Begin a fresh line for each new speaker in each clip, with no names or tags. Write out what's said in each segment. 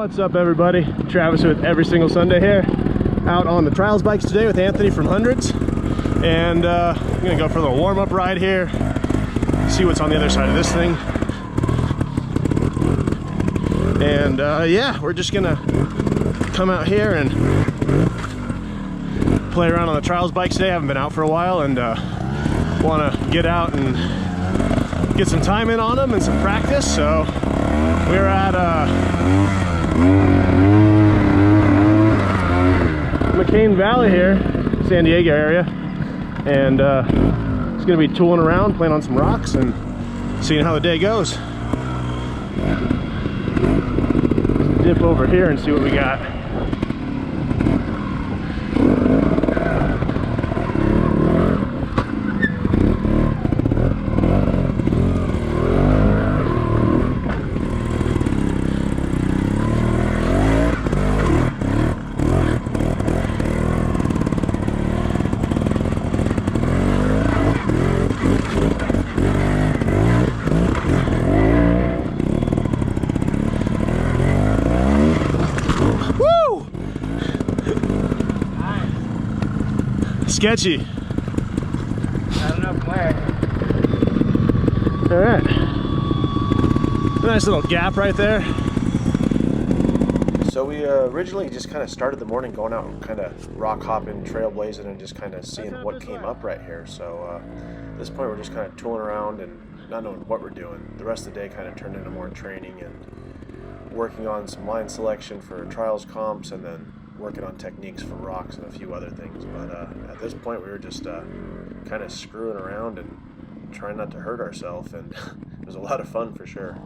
What's up, everybody? Travis with Every Single Sunday here, out on the trials bikes today with Anthony from Hundreds, and I'm gonna go for a little warm-up ride here, see what's on the other side of this thing, and yeah, we're just gonna come out here and play around on the trials bikes today. I haven't been out for a while and want to get out and get some time in on them and some practice. So we're at McCain Valley here, San Diego area, and it's gonna be tooling around, playing on some rocks and seeing how the day goes. Dip over here and see what we got. Sketchy.
I don't know where.
All right. Nice little gap right there.
So we originally just kind of started the morning going out and kind of rock hopping, trailblazing, and just kind of seeing what came up right here. So at this point we're just kind of tooling around and not knowing what we're doing. The rest of the day kind of turned into more training and working on some line selection for trials comps, and then working on techniques for rocks and a few other things. But at this point we were just kind of screwing around and trying not to hurt ourselves, and it was a lot of fun for sure.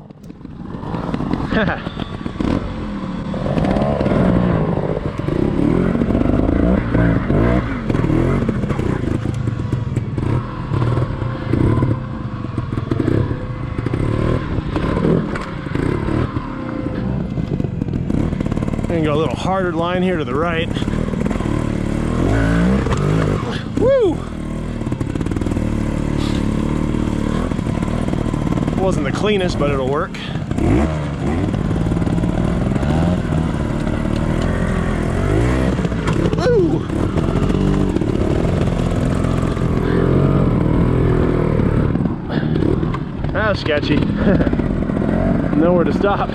And go a little harder line here to the right. Woo! Wasn't the cleanest, but it'll work. Woo! That was sketchy. Nowhere to stop.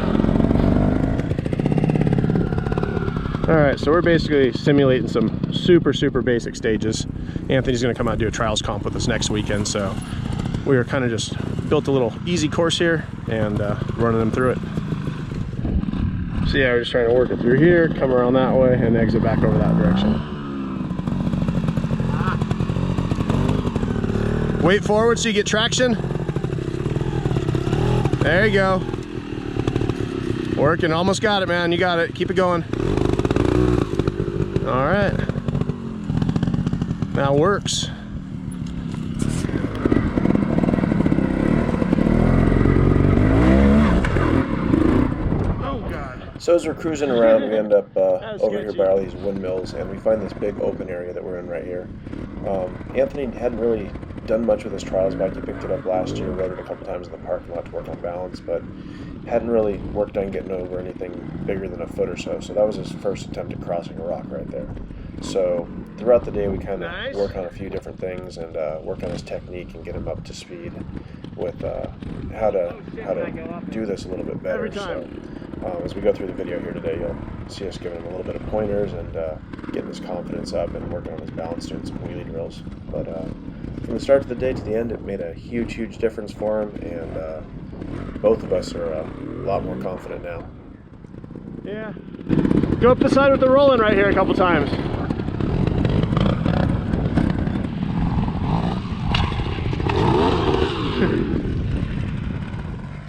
Alright, so we're basically simulating some super basic stages. Anthony's going to come out and do a trials comp with us next weekend, so we were kind of just built a little easy course here and running them through it. So yeah, we're just trying to work it through here, come around that way, and exit back over that direction. Weight forward so you get traction. There you go. Working, almost got it, man. You got it. Keep it going. All right, that works. Oh God.
So as we're cruising around, we end up over here by all these windmills, and we find this big open area that we're in right here. Anthony hadn't really done much with his trials bike. He picked it up last year, rode it a couple times in the parking lot to work on balance, but hadn't really worked on getting over anything bigger than a foot or so. So that was his first attempt at crossing a rock right there. So throughout the day we kind of work on a few different things and work on his technique and get him up to speed with how to do this a little bit better. So as we go through the video here today, you'll see us giving him a little bit of pointers and getting his confidence up and working on his balance, doing some wheelie drills. But from the start of the day to the end, it made a huge difference for him, and both of us are a lot more confident now.
Yeah. Go up the side with the rolling right here a couple times.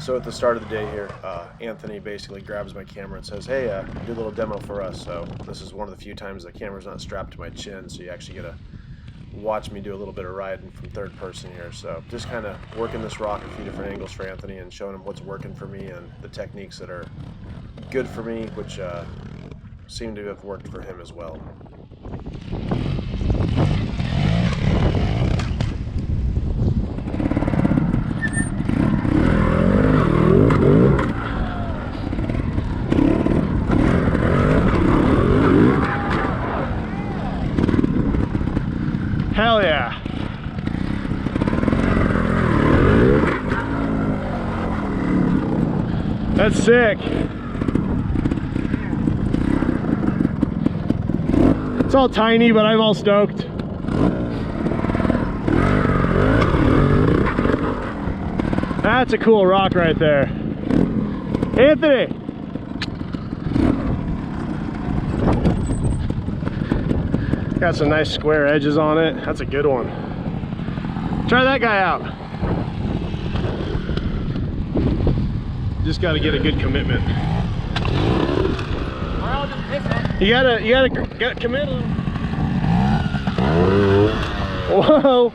So at the start of the day here, Anthony basically grabs my camera and says, hey, do a little demo for us. So this is one of the few times the camera's not strapped to my chin, so you actually get to watch me do a little bit of riding from third person here. So just kind of working this rock a few different angles for Anthony and showing him what's working for me and the techniques that are good for me, which seem to have worked for him as well.
That's sick. It's all tiny, but I'm all stoked. That's a cool rock right there. Anthony! Got some nice square edges on it. That's a good one. Try that guy out. Just got to get a good commitment.
Or I'll just miss it.
You gotta commit a little. Whoa!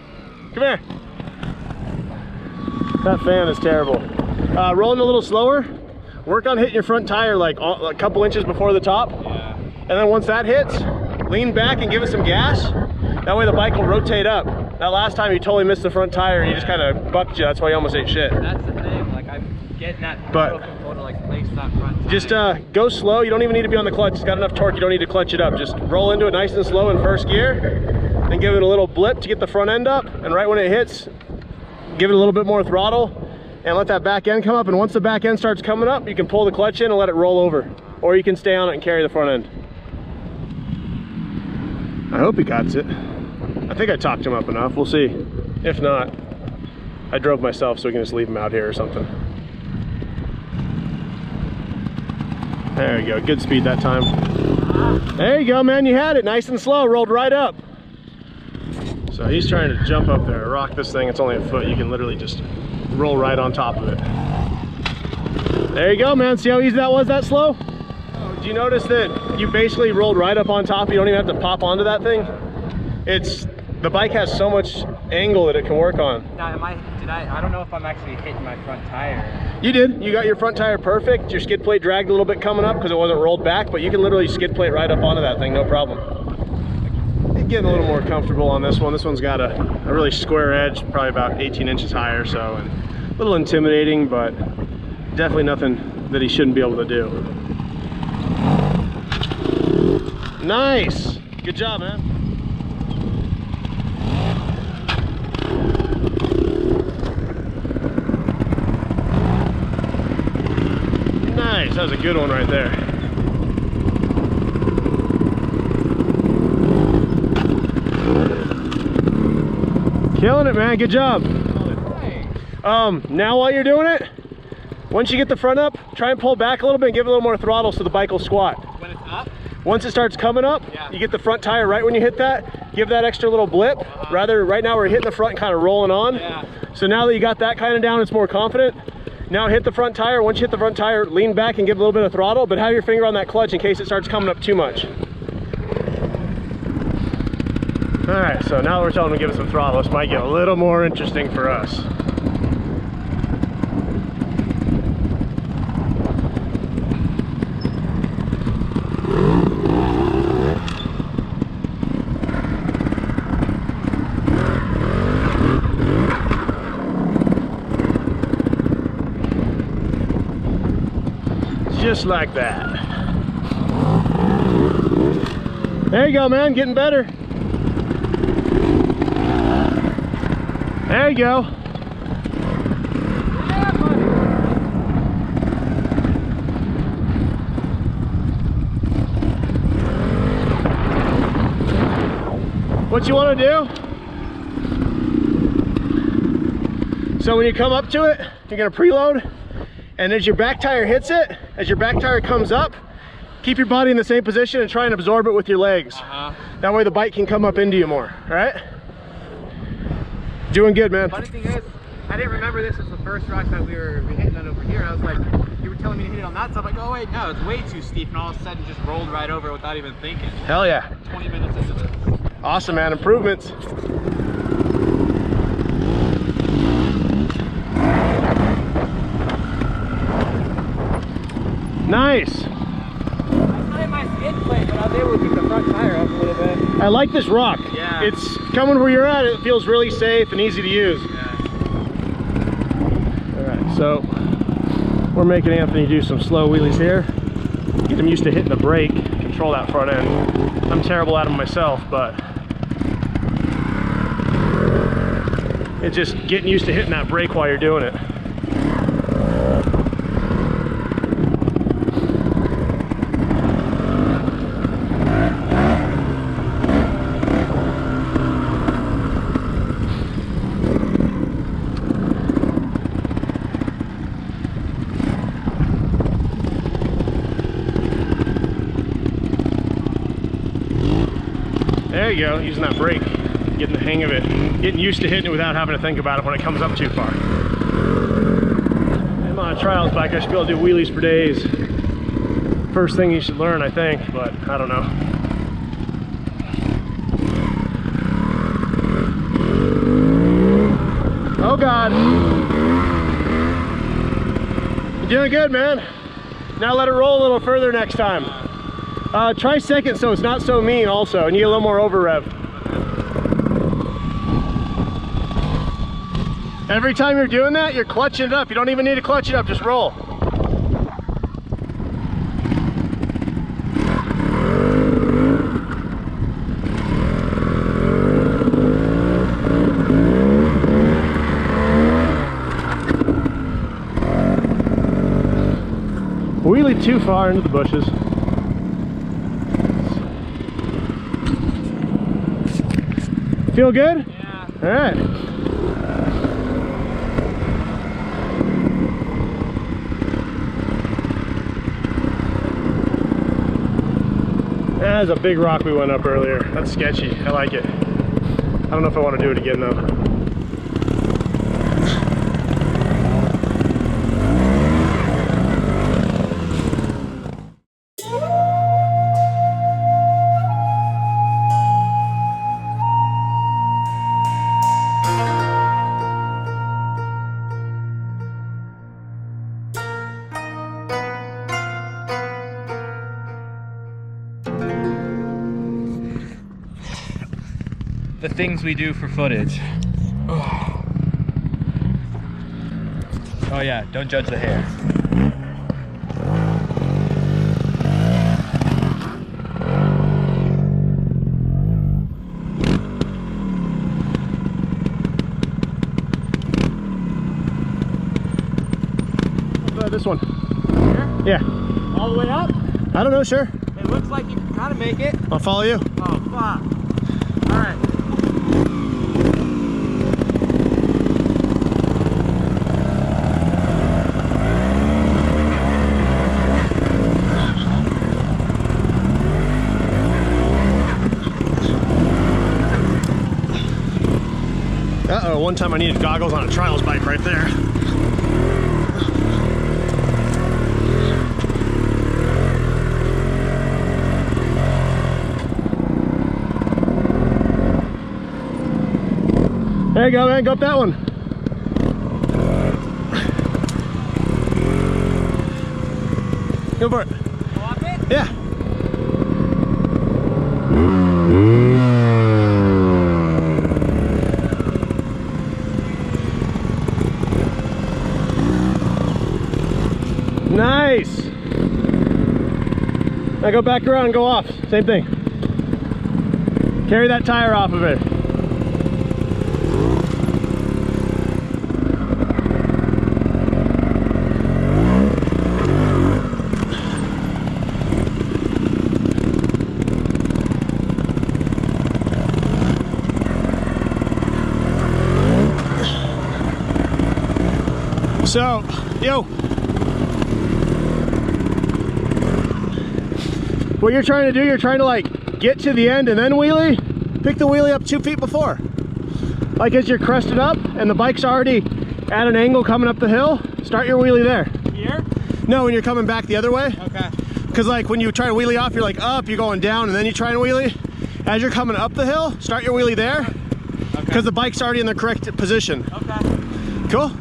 Come here. That fan is terrible. Rolling a little slower. Work on hitting your front tire like a couple inches before the top.
Yeah.
And then once that hits, lean back and give it some gas. That way the bike will rotate up. That last time you totally missed the front tire and you just kind of bucked you. That's why you almost ate shit.
That's the thing. Like I'm getting that throttle control to like place that front tire.
Just go slow. You don't even need to be on the clutch. It's got enough torque. You don't need to clutch it up. Just roll into it nice and slow in first gear. Then give it a little blip to get the front end up. And right when it hits, give it a little bit more throttle and let that back end come up. And once the back end starts coming up, you can pull the clutch in and let it roll over. Or you can stay on it and carry the front end. I hope he got it. I think I talked him up enough. We'll see. If not, I drove myself, so we can just leave him out here or something. There you go. Good speed that time. There you go, man. You had it. Nice and slow. Rolled right up. So he's trying to jump up there, rock this thing. It's only a foot. You can literally just roll right on top of it. There you go, man. See how easy that was, that slow? Do you notice that you basically rolled right up on top? You don't even have to pop onto that thing. The bike has so much angle that it can work on.
Now, I don't know if I'm actually hitting my front tire.
You did. You got your front tire perfect. Your skid plate dragged a little bit coming up because it wasn't rolled back, but you can literally skid plate right up onto that thing, no problem. Getting a little more comfortable on this one. This one's got a really square edge, probably about 18 inches higher, so and a little intimidating, but definitely nothing that he shouldn't be able to do. Nice. Good job, man. Nice. That was a good one right there. Killing it, man. Good job. Now while you're doing it, once you get the front up, try and pull back a little bit and give it a little more throttle so the bike will squat.
When it's up?
Once it starts coming up,
yeah.
You get the front tire right when you hit that, give that extra little blip. Right now we're hitting the front and kind of rolling on.
Yeah.
So now that you got that kind of down, it's more confident. Now hit the front tire. Once you hit the front tire, lean back and give a little bit of throttle, but have your finger on that clutch in case it starts coming up too much. All right, so now that we're telling him to give it some throttle, this might get a little more interesting for us. Just like that. There you go, man, getting better. There you go. What you want to do? So when you come up to it, you're going to preload, and as your back tire hits it, as your back tire comes up, keep your body in the same position and try and absorb it with your legs. That way the bike can come up into you more, all right? Doing good, man.
Funny thing is, I didn't remember this was the first rock that we were hitting on over here. I was like, you were telling me to hit it on that side. I'm like, oh wait, no, it's way too steep, and all of a sudden just rolled right over without even thinking.
Hell yeah.
20 minutes into this.
Awesome, man. Improvements. Nice.
I had my skid plate, but I was able to keep the front tire up a little bit.
I like this rock.
Yeah.
It's coming where you're at. It feels really safe and easy to use.
Yeah.
All right, so we're making Anthony do some slow wheelies here. Get him used to hitting the brake, control that front end. I'm terrible at them myself, but it's just getting used to hitting that brake while you're doing it. There you go, using that brake, getting the hang of it, getting used to hitting it without having to think about it when it comes up too far. I'm on a trials bike, I should be able to do wheelies for days. First thing you should learn, I think, but I don't know. Oh God. You're doing good, man. Now let it roll a little further next time. Try second so it's not so mean also, and you get a little more over rev. Every time you're doing that, you're clutching it up. You don't even need to clutch it up, just roll. Wheelie too far into the bushes. Feel good?
Yeah.
All right. That's a big rock we went up earlier. That's sketchy. I like it. I don't know if I want to do it again though.
The things we do for footage. Oh yeah, don't judge the hair.
This one.
Here?
Yeah.
All the way up?
I don't know, sure.
It looks like you can kind of make it.
I'll follow you.
Oh, fuck. All right.
Uh-oh, one time I needed goggles on a trials bike right there. There you go, man. Go up that one. Go for it.
Go up it?
Yeah. Nice. Now go back around and go off. Same thing. Carry that tire off of it. So, yo, what you're trying to do, you're trying to like get to the end and then wheelie. Pick the wheelie up 2 feet before. Like as you're crested up and the bike's already at an angle coming up the hill, start your wheelie there.
Here?
No, when you're coming back the other way.
Okay.
Because like when you try to wheelie off, you're like up, you're going down, and then you try and wheelie. As you're coming up the hill, start your wheelie there.
Okay.
Because the bike's already in the correct position.
Okay.
Cool?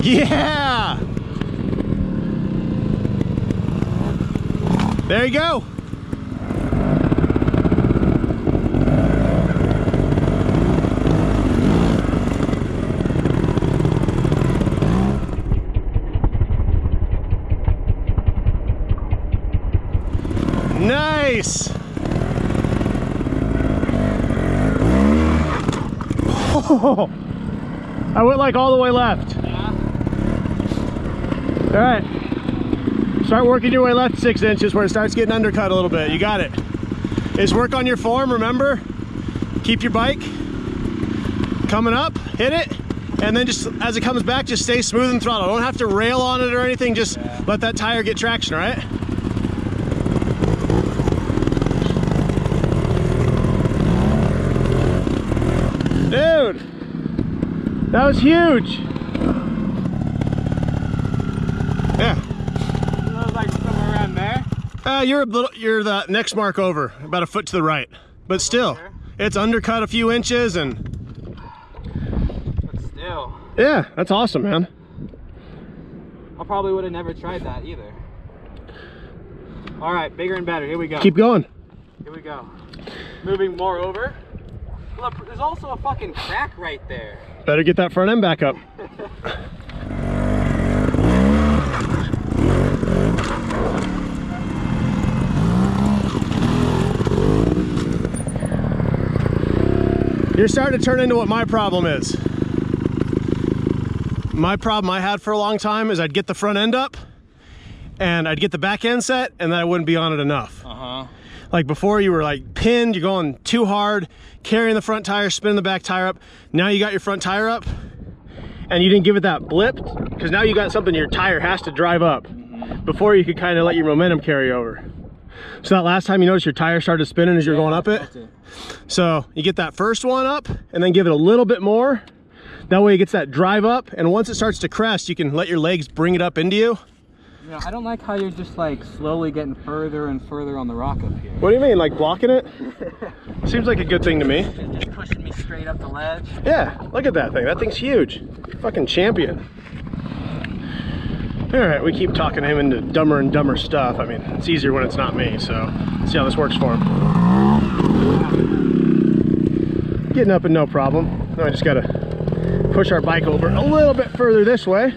Yeah! There you go. Nice. Oh, I went like all the way left. All right, start working your way left 6 inches where it starts getting undercut a little bit. You got it. is work on your form, remember? Keep your bike coming up, hit it, and then just as it comes back, just stay smooth and throttle. Don't have to rail on it or anything, just let that tire get traction, right? Dude, that was huge. Yeah.
It was like somewhere around there.
You're the next mark over, about a foot to the right. But still, it's undercut a few inches and...
But still.
Yeah, that's awesome, man.
I probably would have never tried that either. All right, bigger and better, here we go.
Keep going.
Here we go. Moving more over. Look, there's also a fucking crack right there.
Better get that front end back up. You're starting to turn into what my problem is. My problem I had for a long time is I'd get the front end up and I'd get the back end set and then I wouldn't be on it enough. Like before you were like pinned, you're going too hard, carrying the front tire, spinning the back tire up. Now you got your front tire up and you didn't give it that blip because now you got something your tire has to drive up. Before you could kind of let your momentum carry over. So that last time you noticed your tire started spinning as you're going up it. So you get that first one up and then give it a little bit more. That way it gets that drive up, and once it starts to crest, you can let your legs bring it up into you.
Yeah, I don't like how you're just like slowly getting further and further on the rock up here.
What do you mean, like blocking it? Seems like a good thing to me.
Just pushing me straight up the ledge.
Yeah, look at that thing. That thing's huge. Fucking champion. All right, we keep talking him into dumber and dumber stuff. I mean, it's easier when it's not me, so let's see how this works for him. Getting up and no problem. Now I just gotta push our bike over a little bit further this way.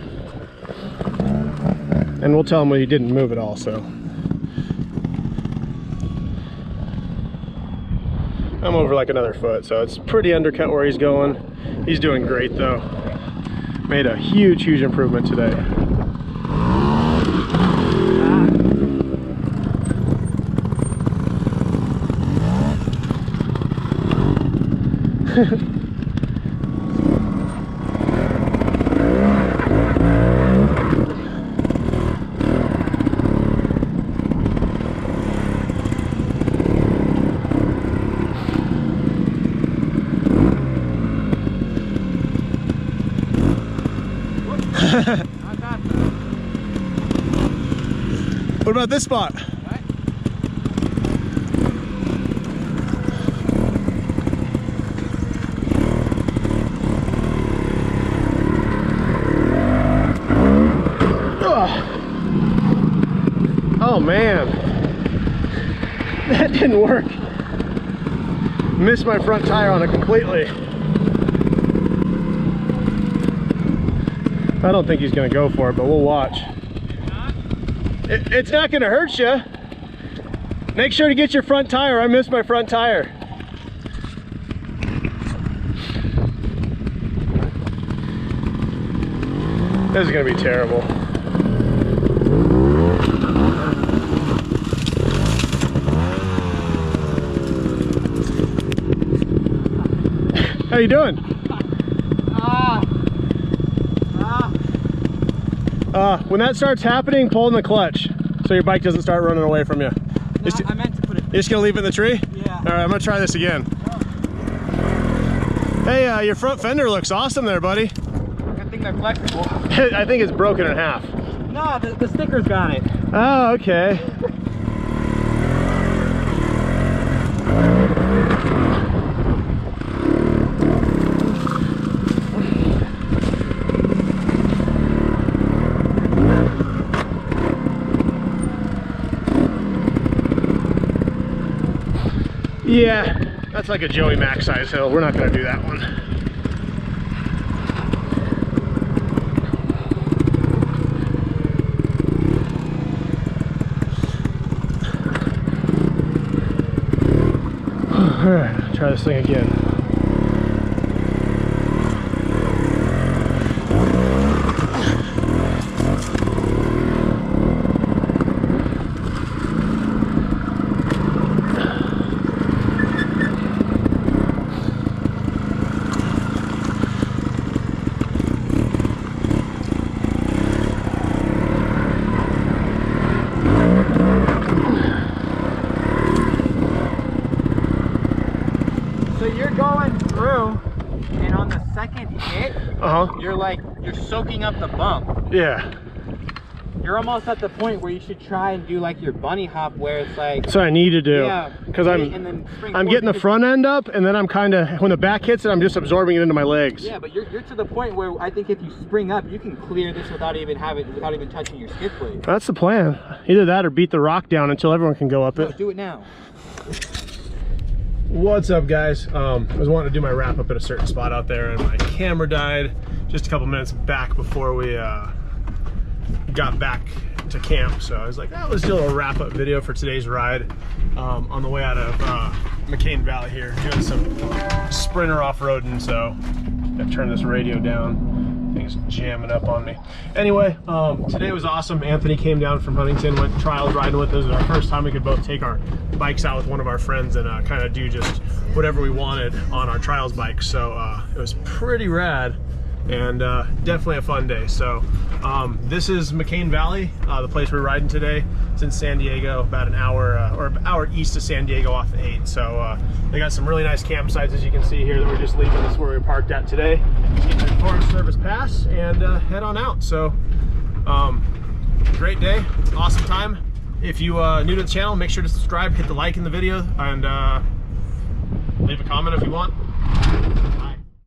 And we'll tell him he didn't move at all, so. I'm over like another foot, so it's pretty undercut where he's going. He's doing great though. Made a huge, huge improvement today. What about this spot?
What?
Oh man, that didn't work. Missed my front tire on it completely. I don't think he's gonna go for it, but we'll watch. It's not gonna hurt you. Make sure to get your front tire. I missed my front tire. This is gonna be terrible. How you doing? When that starts happening, pull in the clutch so your bike doesn't start running away from you.
No, I meant to put it.
You're just gonna leave it in the tree?
Yeah.
All right, I'm gonna try this again. Hey, your front fender looks awesome there, buddy.
Good thing they're flexible.
I think it's broken in half.
No, the sticker's got it.
Oh, okay. Yeah, that's like a Joey Mac size hill. We're not going to do that one. All right, try this thing again.
on the second hit, you're soaking up the bump.
Yeah.
You're almost at the point where you should try and do like your bunny hop, where it's like.
That's what I need to do.
Yeah.
Because I'm getting the front end up, and then I'm kind of, when the back hits it, I'm just absorbing it into my legs.
Yeah, but you're to the point where I think if you spring up, you can clear this without even touching your skid plate.
That's the plan. Either that or beat the rock down until everyone can go up it.
Do it now.
What's up, guys? I was wanting to do my wrap up at a certain spot out there, and my camera died just a couple minutes back before we got back to camp. So I was like, oh, let's do a little wrap up video for today's ride on the way out of McCain Valley here, doing some sprinter off-roading. So I turned this radio down. Thing's jamming up on me. Anyway, today was awesome. Anthony came down from Huntington, went trials riding with us. It was our first time we could both take our bikes out with one of our friends and kind of do just whatever we wanted on our trials bikes. So it was pretty rad and definitely a fun day. So this is McCain Valley, the place we're riding today. It's in San Diego, about an hour or an hour east of San Diego off the 8. So they got some really nice campsites, as you can see here, that we're just leaving. This is where we parked at today. Get your Forest Service pass and head on out. So great day, awesome time. If you new to the channel, make sure to subscribe, hit the like in the video, and leave a comment if you want.